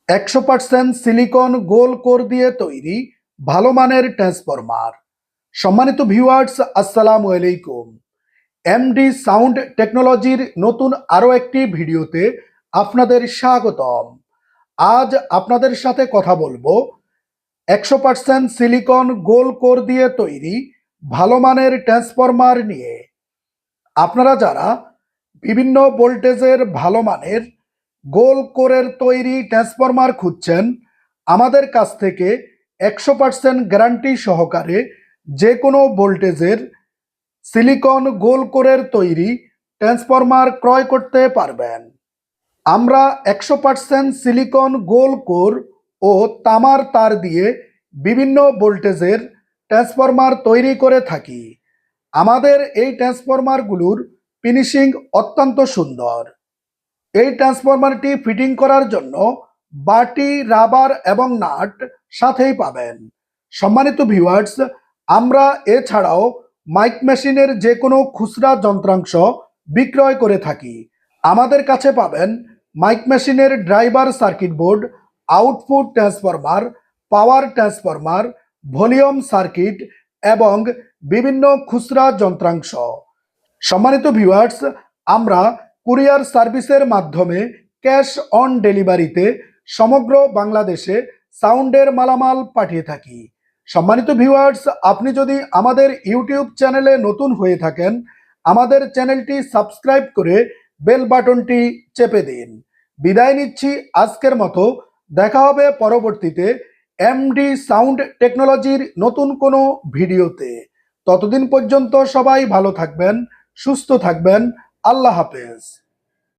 100% silicon গোল core দিয়ে তৈরি ভালো মানের ট্রান্সফরমার। সম্মানিত ভিউয়ার্স, আসসালামু আলাইকুম। এমডি সাউন্ড টেকনোলজির নতুন আরও একটি ভিডিওতে আপনাদের স্বাগতম। আজ আপনাদের সাথে কথা বলবো 100% সিলিকন গোল কোর দিয়ে তৈরি ভালো মানের ট্রান্সফরমার নিয়ে। আপনারা যারা বিভিন্ন ভোল্টেজের ভালো মানের গোল কোরের তৈরি ট্রান্সফরমার খুঁজছেন, আমাদের কাছ থেকে 100% গ্যারান্টি সহকারে যে কোনো ভোল্টেজের সিলিকন গোল কোরের তৈরি ট্রান্সফরমার ক্রয় করতে পারবেন। আমরা 100% সিলিকন গোল কোর ও তামার তার দিয়ে বিভিন্ন ভোল্টেজের ট্রান্সফরমার তৈরি করে থাকি। আমাদের এই ট্রান্সফরমারগুলোর ফিনিশিং অত্যন্ত সুন্দর। এই ট্রান্সফরমারটি ফিটিং করার জন্য বাটি, রাবার এবং নাট সাথেই পাবেন। সম্মানিত ভিউয়ার্স, আমরা এছাড়াও মাইক মেশিনের যে কোনো খুচরা যন্ত্রাংশ বিক্রয় করে থাকি। আমাদের কাছে পাবেন মাইক মেশিনের driver circuit board, output transformer, power transformer, volume circuit এবং বিভিন্ন খুচরা যন্ত্রাংশ। সম্মানিত ভিউয়ার্স, আমরা কুরিয়ার সার্ভিসের মাধ্যমে ক্যাশ অন ডেলিভারিতে সমগ্র বাংলাদেশে সাউন্ডের মালামাল পাঠিয়ে থাকি। সম্মানিত ভিউয়ার্স, আপনি যদি আমাদের ইউটিউব চ্যানেলে নতুন হয়ে থাকেন, আমাদের চ্যানেলটি সাবস্ক্রাইব করে বেল বাটনটি চেপে দিন। বিদায় নিচ্ছি আজকের মতো। দেখা হবে পরবর্তীতে এমডি সাউন্ড টেকনোলজির নতুন কোনো ভিডিওতে। ততদিন পর্যন্ত সবাই ভালো থাকবেন, সুস্থ থাকবেন। আল্লাহ হাফেজ।